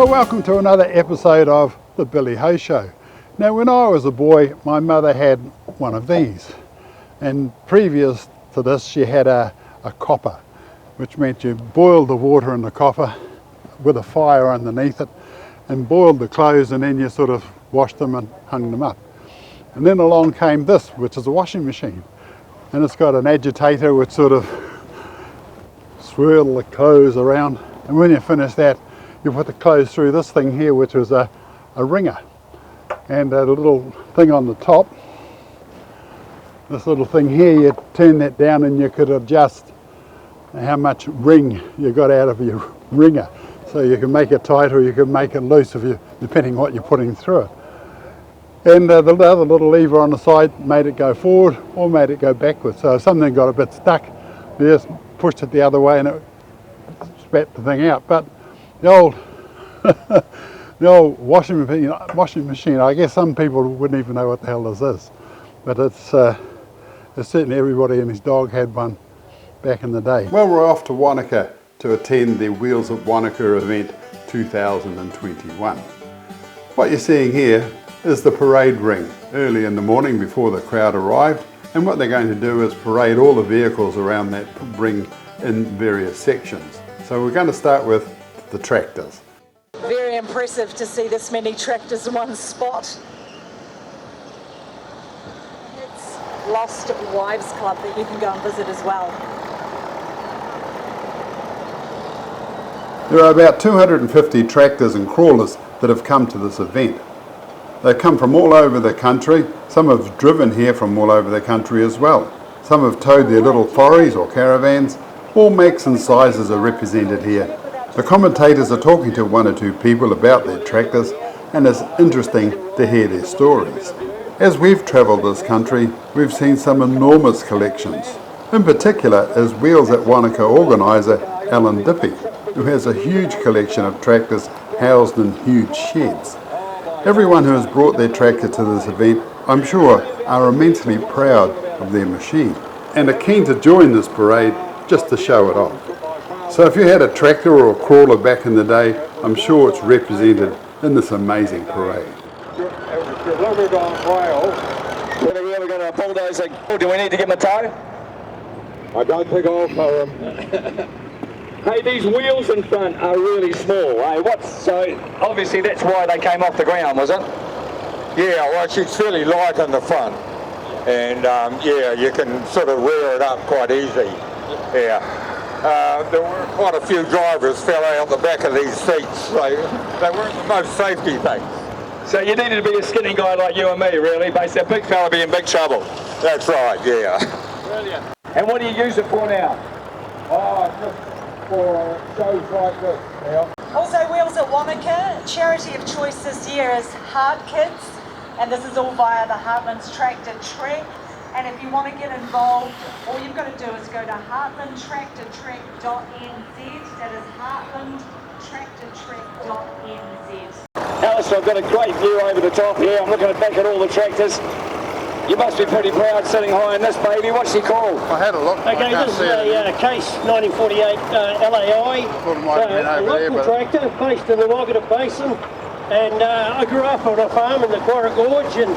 Well, welcome to another episode of The Billy Ho Show. Now, when I was a boy, my mother had one of these, and previous to this she had a copper, which meant you boiled the water in the copper with a fire underneath it and boiled the clothes, and then you sort of washed them and hung them up. And then along came this, which is a washing machine, and it's got an agitator which sort of swirl the clothes around, and when you finish that you put the clothes through this thing here, which was a wringer, and a little thing on the top. This little thing here, you turn that down and you could adjust how much ring you got out of your wringer, so you can make it tight or you can make it loose depending what you're putting through it. And the other little lever on the side made it go forward or made it go backwards, so if something got a bit stuck you just pushed it the other way and it spat the thing out. But the old washing machine, I guess some people wouldn't even know what the hell this is, but it's certainly everybody and his dog had one back in the day. Well, we're off to Wanaka to attend the Wheels at Wanaka event 2021. What you're seeing here is the parade ring early in the morning before the crowd arrived, and what they're going to do is parade all the vehicles around that ring in various sections. So we're going to start with the tractors. Very impressive to see this many tractors in one spot. It's Lost Wives Club that you can go and visit as well. There are about 250 tractors and crawlers that have come to this event. They've come from all over the country. Some have driven here from all over the country as well. Some have towed their little forries or caravans. All makes and sizes are represented here. The commentators are talking to one or two people about their tractors, and it's interesting to hear their stories. As we've travelled this country, we've seen some enormous collections. In particular is Wheels at Wanaka organiser Alan Dippy, who has a huge collection of tractors housed in huge sheds. Everyone who has brought their tractor to this event, I'm sure, are immensely proud of their machine and are keen to join this parade just to show it off. So if you had a tractor or a crawler back in the day, I'm sure it's represented in this amazing parade. We're going to bulldoze it. Do we need to give him a tow? I don't think I'll tow him. Hey, these wheels in front are really small. Hey, so obviously that's why they came off the ground, was it? Yeah, well, it's fairly light in the front, and yeah, you can sort of rear it up quite easy. Yeah. There were quite a few drivers fell out the back of these seats. They weren't the most safety things. So you needed to be a skinny guy like you and me, really. Basically, a big fella be in big trouble. That's right, yeah. Brilliant. And what do you use it for now? Oh, just for shows like this now. Also, Wheels at Wanaka, charity of choice this year is Heart Kids, and this is all via the Heartlands Tractor Trek. And if you want to get involved, all you've got to do is go to heartlandtractortrek.nz. That is heartlandtractortrek.nz. Alistair, I've got a great view over the top here. I'm looking back at all the tractors. You must be pretty proud sitting high in this baby. What's he called? I had a look. Okay, this is a Case 1948 LAI, a local tractor based in the Wagata Basin. And I grew up on a farm in the Quarra Gorge, and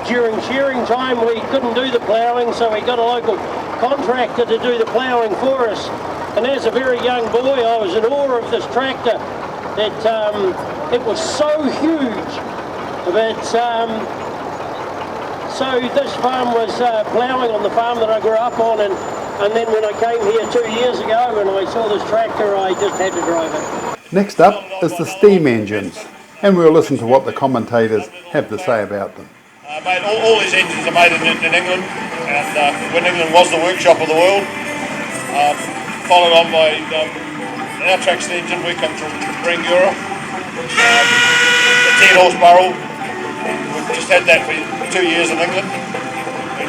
during shearing time we couldn't do the ploughing, so we got a local contractor to do the ploughing for us. And as a very young boy I was in awe of this tractor. It was so huge that so this farm was ploughing on the farm that I grew up on, and then when I came here 2 years ago and I saw this tractor, I just had to drive it. Next up is the steam engines, and we'll listen to what the commentators have to say about them. Mate, all these engines are made in England, and when England was the workshop of the world, followed on by our Traxton engine. We come from Rangura, the 10 horse barrel. We've just had that for 2 years in England. We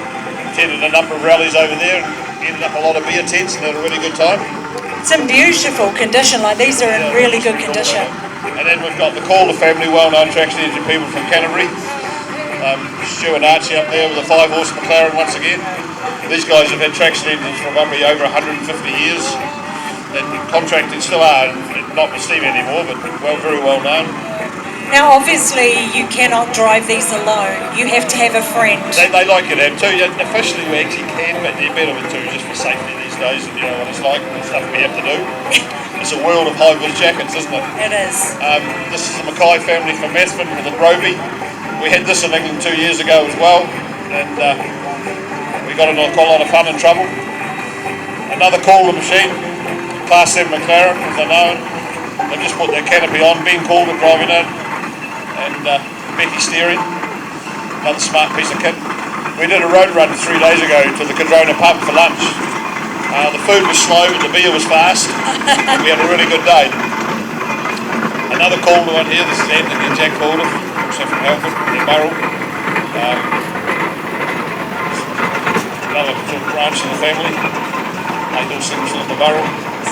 attended a number of rallies over there and ended up a lot of beer tents and had a really good time. It's in beautiful condition, like these are in really good condition. And then we've got the Calder family, well-known Traxton engine people from Canterbury. Stu and Archie up there with a 5 horse McLaren once again. These guys have had Traxton engines for probably over 150 years and contracted, still are, not with Steve anymore, but very well known. Now, obviously, you cannot drive these alone. You have to have a friend. They like you to have two. Yeah, officially we actually can, but they're better with two just for safety these days, and you know what it's like, the stuff we have to do. It's a world of high-vis jackets, isn't it? It is. This is the Mackay family from Methven with the Roby. We had this in England 2 years ago as well, and we got in a lot of fun and trouble. Another Calder machine, Class 7 McLaren, as they know. They've just put their canopy on, Ben Calder driving it, and Becky steering. Another smart piece of kit. We did a road run 3 days ago to the Cadrona pub for lunch. The food was slow, but the beer was fast. We had a really good day. Another Calder one here. This is Anthony and Jack Calder, also from Melbourne, in Burrell. Another sort of branch of the family. They do things in the Burrell.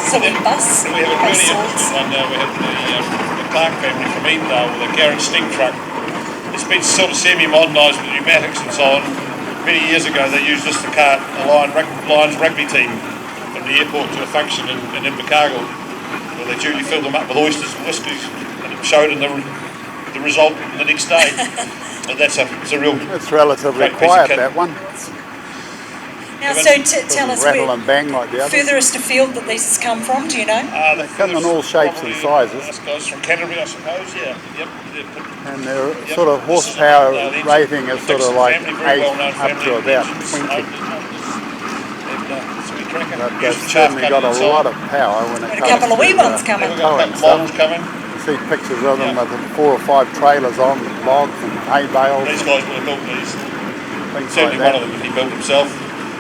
So we bus. And we have a really interesting one now. We have the Clark family from Edendale with a Garrett steam truck. It's been sort of semi-modernised with pneumatics and so on. Many years ago they used this to cart a Lions rugby team from the airport to a function in Invercargill, where they duly filled them up with oysters and whiskies, and it showed in the result the next day. And it's a real. It's relatively quiet, that one. Now, so tell us rattle and bang like the others. furthest afield that these has come from, do you know? They come in all shapes and sizes. This guy's from Canterbury, I suppose, yeah. Yep. And their sort of horsepower rating is sort of like 8 up to about 20. But they've certainly got a lot of power when it comes to a couple of wee ones coming. towing stuff. You see pictures of them with 4 or 5 trailers on logs and hay bales. These guys would have built these. Things Certainly like one of them he built himself.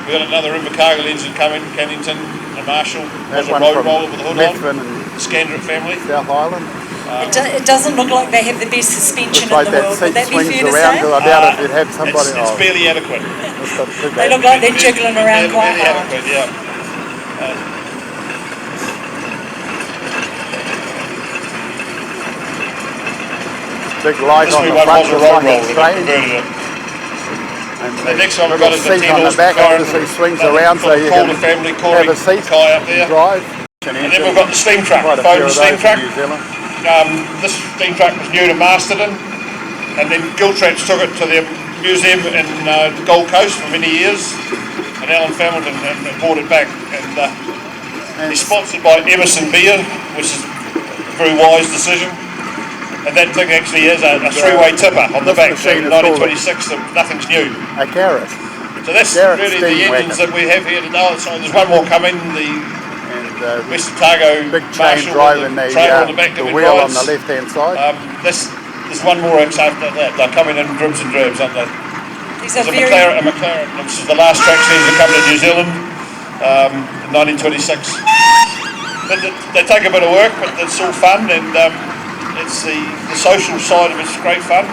We've got another Invercargill engine coming, Cannington, a Marshall, was a one road from roller with a hood Methven on, and the Scandrett family. South Island. It doesn't look like they have the best suspension Looks like in the that world. seat Would that be swings fair to around say? because I doubt if you'd have somebody. It's barely adequate. They look like they're jiggling around quite barely hard. adequate, yeah. Big light This on new the one front, was a just road like roller, a they train. converted it. And The next one we've little got is the seat on the 10 back horse obviously McLaren, swings another around so from you Calder can family, have Corey a seat Kai up there. and drive. And then we've got the steam truck, Quite the a few Foden of steam those truck. in New Zealand. This steam truck was new to Masterton, and then Giltrans took it to the museum in the Gold Coast for many years, and Alan Hamilton brought it back. And he's sponsored by Emerson Beer, which is a very wise decision. And that thing actually has a three-way tipper on the this back, so machine is 1926, so nothing's new. A Garrett. So that's Garrett really the steam engines wagon. that we have here today. So there's one more coming, the And Western Targo big chain Marshall driving with the trailer on the back the that wheel on rides. the left-hand side. There's one more after that. They're coming in dribs and drabs, aren't they? These are There's very... a McLaren, which is the last track season to come to New Zealand in 1926. But they take a bit of work, but it's all fun, and it's the social side of it's great fun.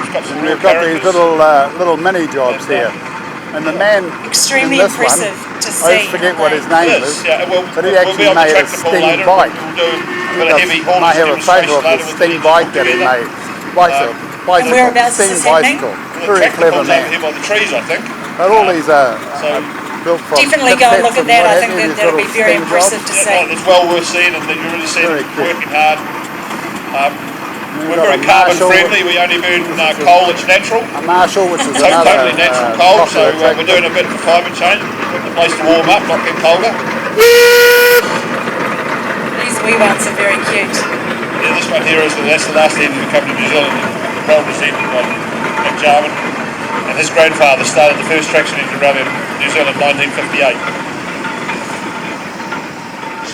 It's got some real We've got these characters. little mini jobs here. And the man Extremely in this impressive one, to I see, always forget aren't what they? his name It is, is, yeah. Well, but he we'll actually be on the made a tractor pull steam later. bike. We'll do a bit of Because heavy I haulage have a photo of demonstration the later steam with bike the that he together. made. Bicycle, whereabouts is steam this happening? bicycle. The Very tractor clever pulls over man. here by the trees, I think. But all these are So built from Definitely go and look at cassettes that. I what think have you, these that'll be little very steam impressive jobs. to see. it's well worth seeing, and that you really see Very them cool. working hard. We're got very a carbon Marshall. friendly. We only burn coal that's natural. A Marshall, which is So another totally natural coal. So popular tractor. we're doing a bit for climate change. Put the place to warm up, not get colder. These wee ones are very cute. Yeah, this one here that's the last engine to come to New Zealand. Well presented by Nick Jarman, and his grandfather started the first traction engine run in New Zealand in 1958.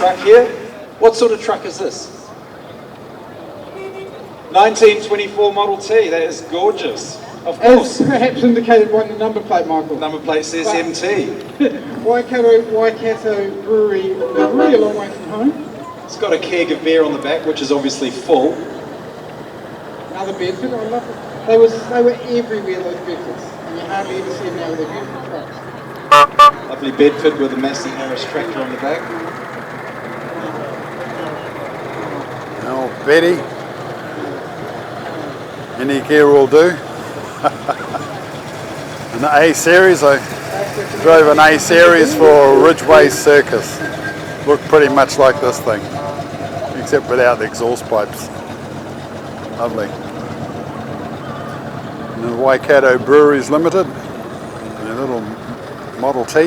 Truck here. What sort of truck is this? 1924 Model T. That is gorgeous. Of course. As perhaps indicated by the number plate, Michael. Number plate says MT. Waikato Brewery, a really long way from home. It's got a keg of beer on the back, which is obviously full. Another Bedford, I love it. They were everywhere, those Bedfords. And you hardly ever see them now with their beautiful trucks. Lovely Bedford with a Massey Harris tractor on the back. Oh, Betty. Any gear will do. An A series, I drove an A series for Ridgeway Circus. Looked pretty much like this thing, except without the exhaust pipes. Lovely. And the Waikato Breweries Limited, their little Model T.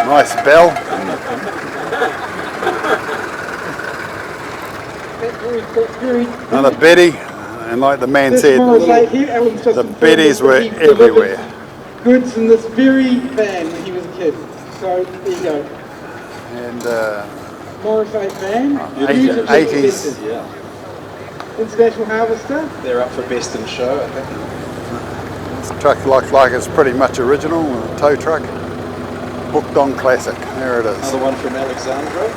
Nice bell. Another Betty, and like the man said, the Betties were everywhere. Goods in this very van when he was a kid. So there you go. And Morris 8 van. 80s. Yeah. International Harvester. They're up for best in show, I think. This truck looks like it's pretty much original, a tow truck. Hooked on Classic, there it is. Another one from Alexandra.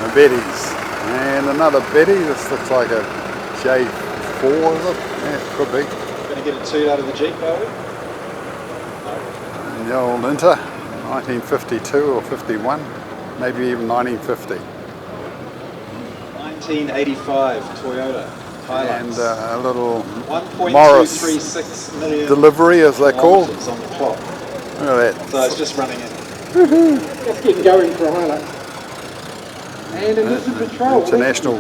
The Betty's. And another Betty, this looks like a J4, is it? Yeah, it could be. Going to get a toot out of the Jeep, are we? And the old Inter, 1952 or 51, maybe even 1950. 1985 Toyota Hilux. And a little 1.236 million delivery, as they're called. kilometres on the clock. Look at that. So it's just running in. Just getting going for a Hilux. And a Nissan Patrol. International,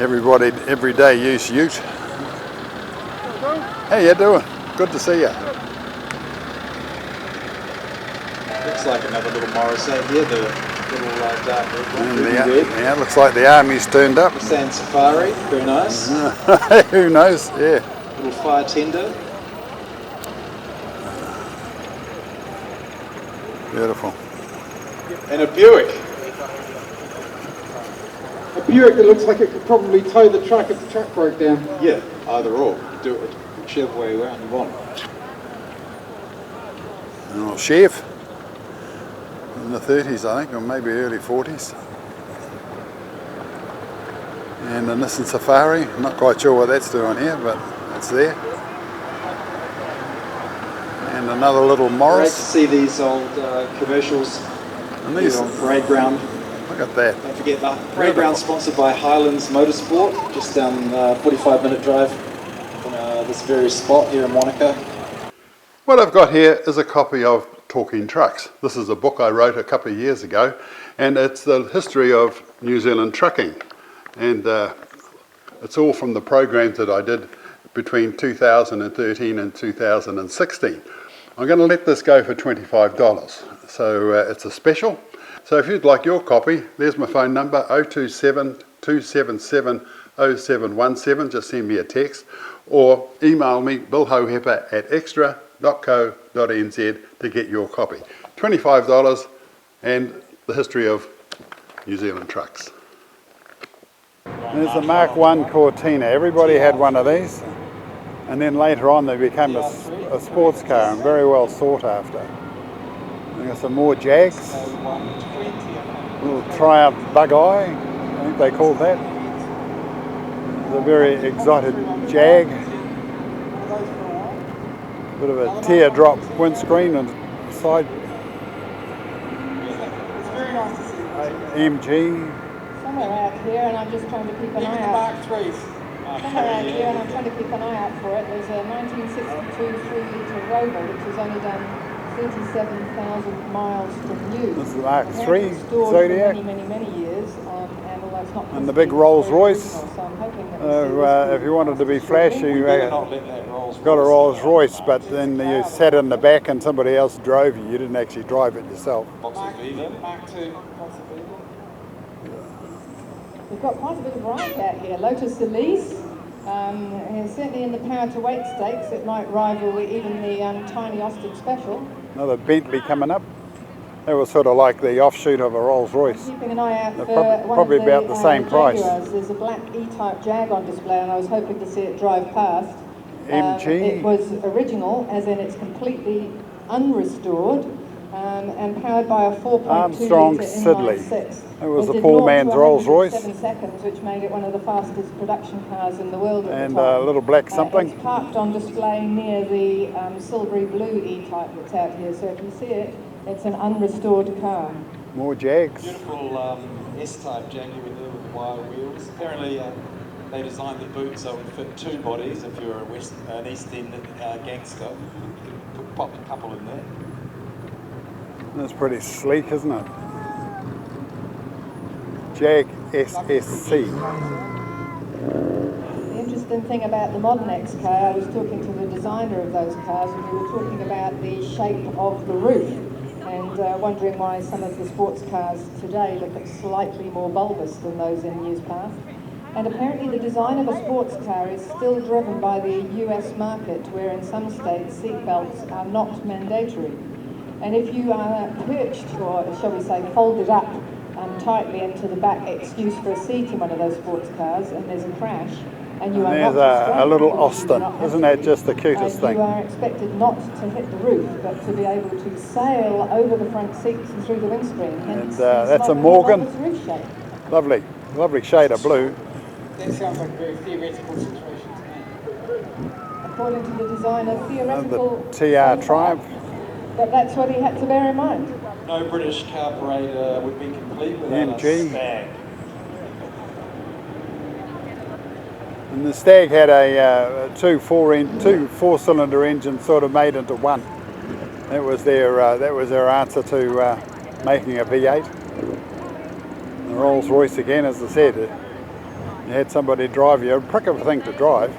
everybody, everyday use ute. How you doing? Good to see you. Looks like another little Morris here, the little dark red one. And Ruby red. yeah, looks like the army's turned up. Nissan Safari, very nice. Who knows? Yeah. Little fire tender. Beautiful. And a Buick. A Buick that looks like it could probably tow the truck if the truck broke down. Yeah, either or. Do it whichever way around you want. A little chef in the 30s, I think, or maybe early 40s. And a Nissan Safari. I'm not quite sure what that's doing here, but it's there. And another little Great to Morris. see these old commercials And these, here on Parade Ground. look at that. Don't forget the Parade Ground sponsored by Highlands Motorsport, just down 45-minute drive from this very spot here in Wanaka. What I've got here is a copy of Talking Trucks. This is a book I wrote a couple of years ago, and it's the history of New Zealand trucking. And it's all from the programs that I did between 2013 and 2016. I'm going to let this go for $25. So it's a special. So if you'd like your copy, there's my phone number, 027 277 0717. Just send me a text or email me, billhoheper@extra.co.nz to get your copy. $25 and the history of New Zealand trucks. There's the Mark I Cortina. Everybody had one of these. And then later on they became a sports car and very well sought after. And got some more Jags. A little Triumph Bug-Eye, I think they called that. It's a very exotic Jag. Bit of a teardrop windscreen and side. It's very nice to see. MG. Somewhere out here, and I'm just trying to keep an eye out. Mark III's. Somewhere out here, and I'm trying to keep an eye out for it. There's a 1962 3-litre Rover, which has only done 37,000 miles from new. This is the Mark It III hasn't been stored Zodiac. for many years, and although it's not And the big Rolls Royce. so I'm hoping that we'll see this If you wanted to be flashy, you Not let that Rolls got a Rolls Royce, but then you sat in the back and somebody else drove you. You didn't actually drive it yourself. Mark II, possibly. We've got quite a bit of variety out here. Lotus Elise, and certainly in the power to weight stakes, it might rival even the tiny Austin Special. Another Bentley coming up. That was sort of like the offshoot of a Rolls Royce. Keeping an eye out They're for probably one of about the same price. Jaguars. There's a black E-Type Jag on display, and I was hoping to see it drive past. MG. It was original, as in it's completely unrestored, and powered by a 4.2 Armstrong litre Siddeley. inline-six. That was It the did poor 0 to man's Rolls Royce. 7 seconds, which made it one of the fastest production cars in the world at And the time. a little black something. It's parked on display near the silvery blue E-Type that's out here, so if you see it, it's an unrestored car. More Jags. Beautiful S-type Jaguar with the wire wheels. Apparently they designed the boot so it would fit two bodies. If you're an East End gangster, you could pop a couple in there. That's pretty sleek, isn't it? Jag SSC. The interesting thing about the Modern X car, I was talking to the designer of those cars, and we were talking about the shape of the roof, and wondering why some of the sports cars today look slightly more bulbous than those in years past. And apparently the design of a sports car is still driven by the US market, where in some states seat belts are not mandatory. And if you are perched, or shall we say folded up tightly into the back excuse for a seat in one of those sports cars, and there's a crash, and you are There's not a little Austin. Isn't that just the cutest thing? You are expected not to hit the roof, but to be able to sail over the front seats and through the windscreen. And that's a Morgan. Roof shape. Lovely, lovely shade of blue. That sounds like a very theoretical situation to me. According to the designer, And theoretical. the TR Triumph. But that's what he had to bear in mind. No British car parade would be complete without MG. a Stag. And the Stag had a two four-cylinder engine sort of made into one. That was their answer to making a V8. The Rolls Royce again, as I said, you had somebody drive you, a prick of a thing to drive,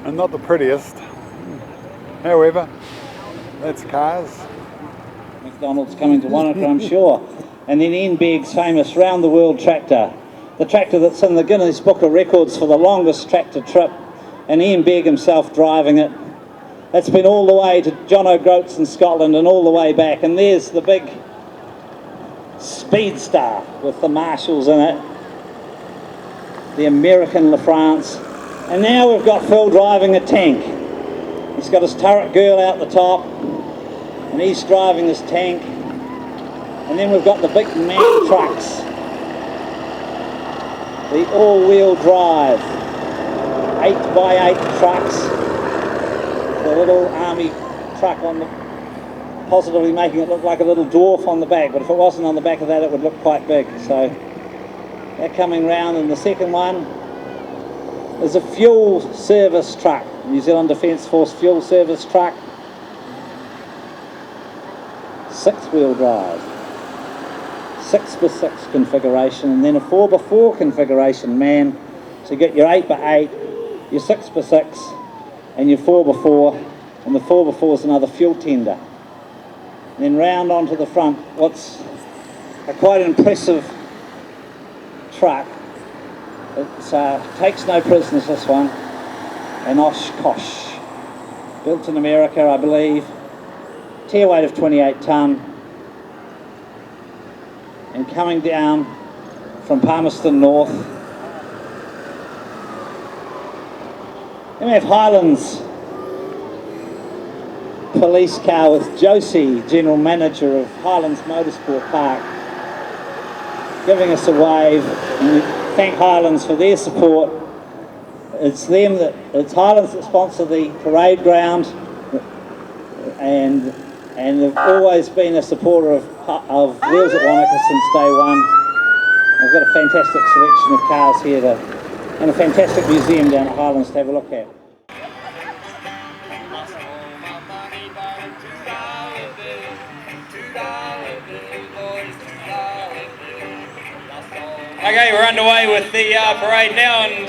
and not the prettiest. However, that's cars. McDonald's coming to Wanaka, I'm sure. And then Ian Begg's famous round the world tractor. The tractor that's in the Guinness Book of Records for the longest tractor trip. And Ian Begg himself driving it. That's been all the way to John O'Groats in Scotland and all the way back. And there's the big Speedstar with the Marshalls in it. The American LaFrance. And now we've got Phil driving a tank. He's got his turret girl out the top, and he's driving his tank. And then we've got the big man trucks, the all-wheel drive 8x8 trucks, the little army truck on the, positively making it look like a little dwarf on the back, but if it wasn't on the back of that it would look quite big. So they're coming round, and the second one is a fuel service truck, New Zealand Defence Force fuel service truck, 6-wheel drive, 6x6 configuration, and then a 4x4 configuration, man. So you get your 8x8, your 6x6, and your 4x4, and the 4x4 is another fuel tender. And then round onto the front, what's a quite impressive truck. It takes no prisoners, this one, an Oshkosh, built in America, I believe, tier weight of 28 tonne, and coming down from Palmerston North. Then we have Highlands police car with Josie, General Manager of Highlands Motorsport Park, giving us a wave, and we thank Highlands for their support. It's Highlands that sponsor the parade ground, and they've always been a supporter of Wheels at Wanaka since day one. I've got a fantastic selection of cars here and a fantastic museum down at Highlands to have a look at. Okay, we're underway with the parade now, and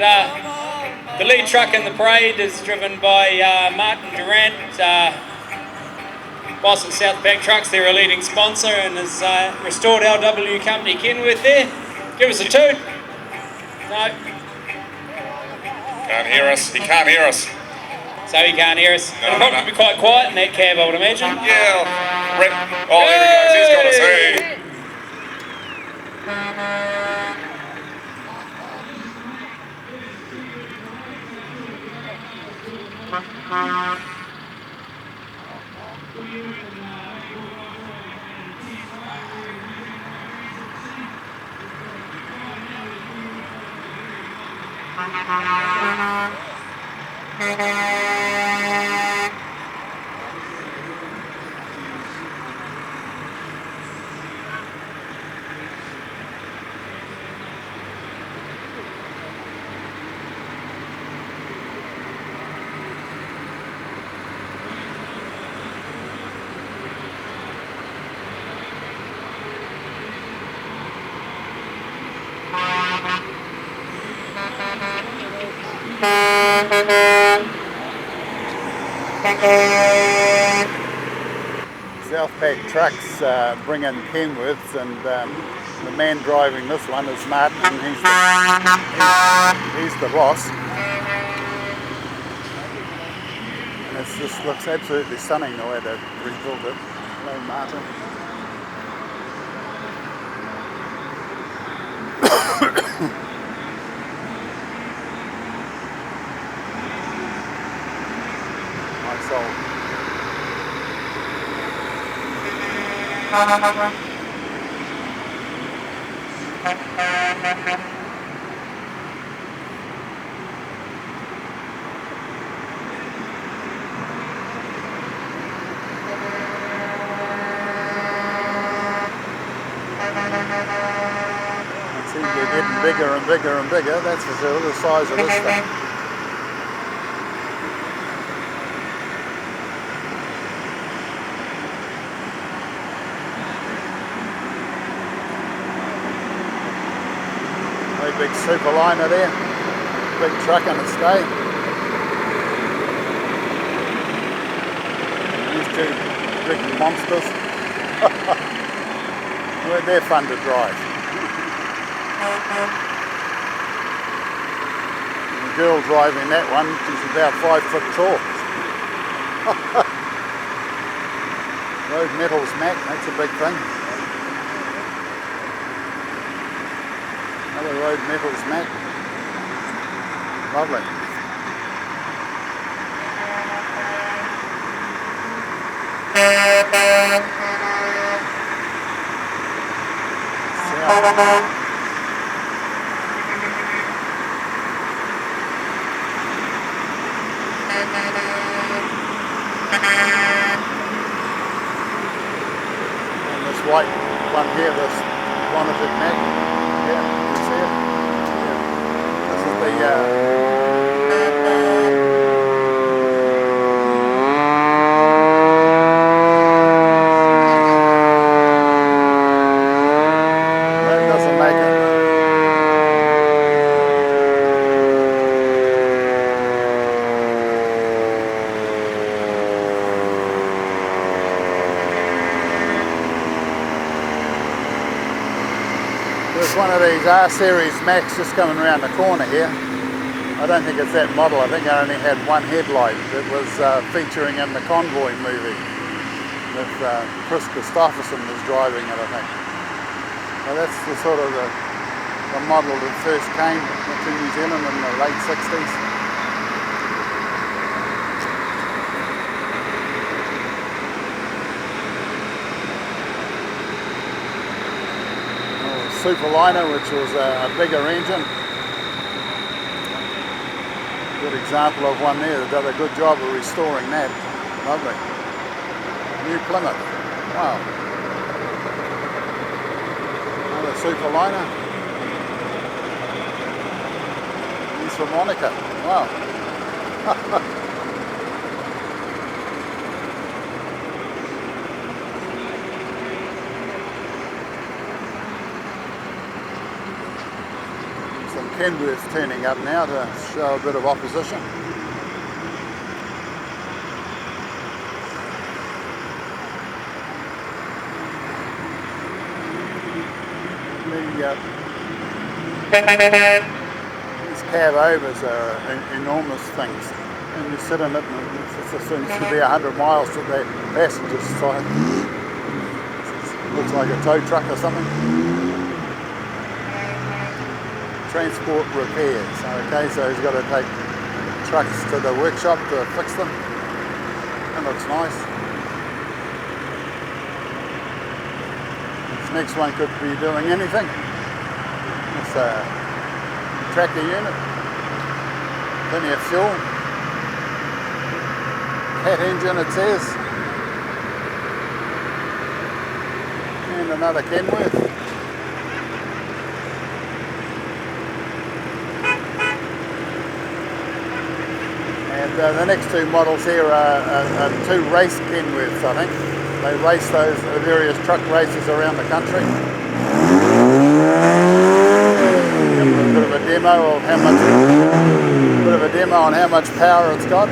the lead truck in the parade is driven by Martin Durant, boss at South Bank Trucks. They're a leading sponsor, and his restored LW company Kenworth there. Give us a toot. No. Can't hear us. He can't hear us. So he can't hear us. No, It'll probably be quite quiet in that cab, I would imagine. Yeah. Oh, there he goes. He's got us. Hey. Southpack trucks bring in Kenworths, and the man driving this one is Martin, and he's the boss. And it just looks absolutely stunning the way they've rebuilt it. Hello, Martin. My soul. See, they're getting bigger and bigger and bigger. That's for sure, the size of this thing. Big super liner there, big truck in its day. These two big monsters. Well, they're fun to drive. The girl driving that one is about 5 foot tall. Road Metals Mac, that's a big thing. Another Road Metals Mac. Lovely. And this white one here, this Bonneted Mac. Yeah, you see it? Yeah. This is the that doesn't make it. There's one of these R-Series Macs just coming around the corner here. I don't think it's that model. I think I only had one headlight. It was featuring in the Convoy movie with Chris Christopherson was driving it, I think. So that's the sort of the model that first came to New Zealand in the late 60s. Superliner, which was a bigger engine. Good example of one there. They've done a good job of restoring that. Lovely. New Plymouth. Wow. Another Superliner. He's from Monica. Wow. Kenworth's turning up now to show a bit of opposition. These cab overs are enormous things, and you sit in it and it seems to be 100 miles to the passenger side. It looks like a tow truck or something. Transport repairs. Okay, so he's got to take trucks to the workshop to fix them. That looks nice. This next one could be doing anything. It's a tractor unit. Plenty of fuel. Cat engine, it says. And another Kenworth. The next two models here are two race Kenworths, I think. They race those various truck races around the country. Give them a bit of a demo of how much, knowing how much power it's got.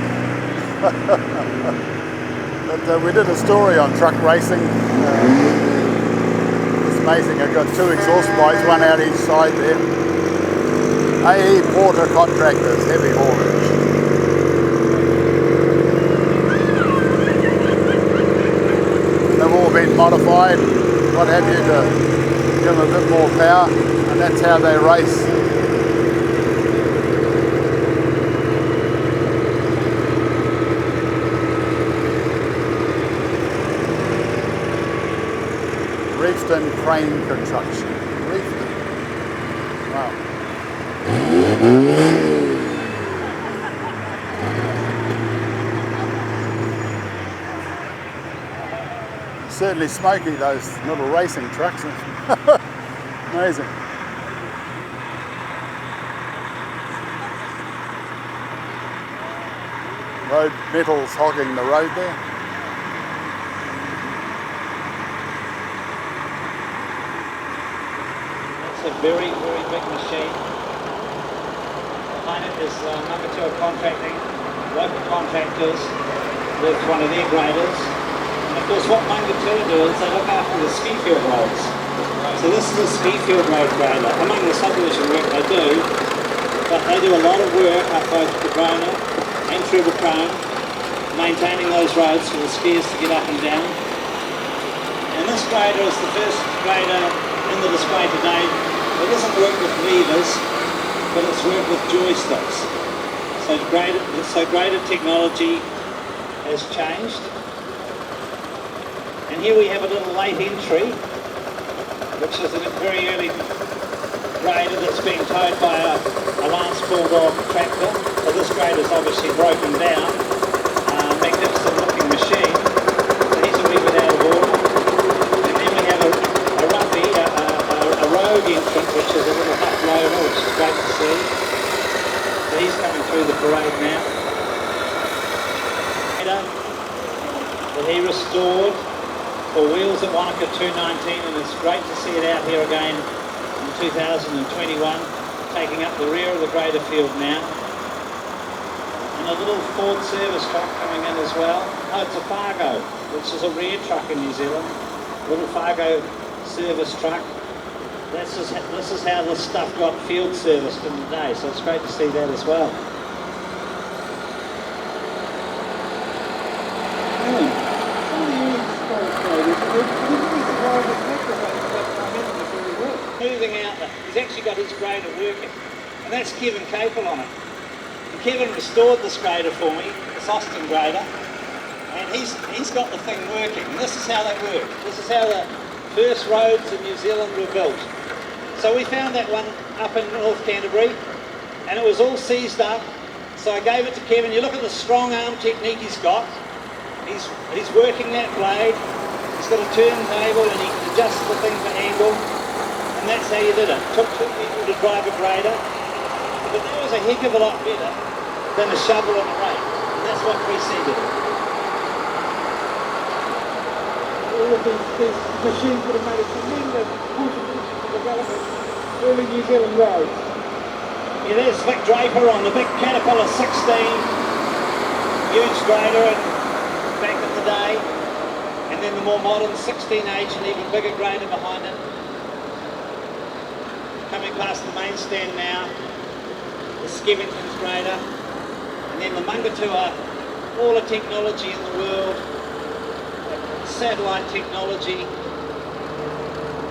But we did a story on truck racing. It's amazing, I've got 2 exhaust pipes, one out each side there. AE Porter Contractors, heavy haulage. They've all been modified, what have you, to give them a bit more power, and that's how they race. Reefton Crane Construction. Reefton. Wow. Certainly smoky, those little racing trucks. Amazing. Road metals hogging the road there. A very, very big machine. Behind it is Mangatua Contracting, local contractors with one of their graders. And of course what Mangatua do is they look after the ski field roads. So this is a ski field road grader, among the subdivision work they do, but they do a lot of work up both the Brona and through the Crone, maintaining those roads for the skiers to get up and down. And this grader is the first grader in the display today. It doesn't work with levers, but it's worked with joysticks. So grader technology has changed. And here we have a little late entry, which is a very early grader that's being towed by a Lance Bulldog tractor. So this grader's obviously broken down. Magnificent looking machine. So he's a wee bit out of order. And then we have a Ruffy, a rogue entrant, which is a little hut loader, which is great to see. So he's coming through the parade now. That he restored for wheels at Wanaka 219, and it's great to see it out here again in 2021, taking up the rear of the grader field now. And a little Ford service truck coming in as well. Oh, it's a Fargo, which is a rare truck in New Zealand. Little Fargo service truck. This is how this stuff got field serviced in the day, so it's great to see that as well. Moving out, he's actually got his grader working, and that's Kevin Capel on it. And Kevin restored this grader for me, this Austin grader, and he's got the thing working. And this is how they work. This is how the first roads in New Zealand were built. So we found that one up in North Canterbury, and it was all seized up. So I gave it to Kevin. You look at the strong arm technique he's got. He's working that blade. He's got a turntable and he can adjust the thing for angle. And that's how you did it. Took 2 people to drive a grader, but that was a heck of a lot better than a shovel and a rake. And that's what preceded it. All of these machines would have made a tremendous contribution to developing early New Zealand roads. Yeah, there's Vic Draper on the big Caterpillar 16, huge grader back in the day, and then the more modern 16H and even bigger grader behind it. Coming past the main stand now, the Skevington's grader, and then the Mangatua, all the technology in the world, satellite technology,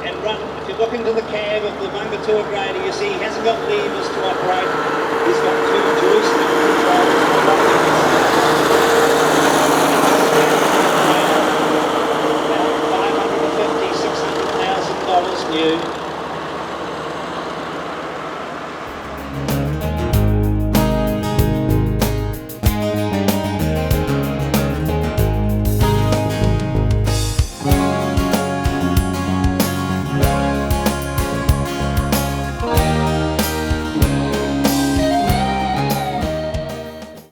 and if you look into the cab of the Mangatua grader, you see he hasn't got levers to operate, he's got 2 joysticks.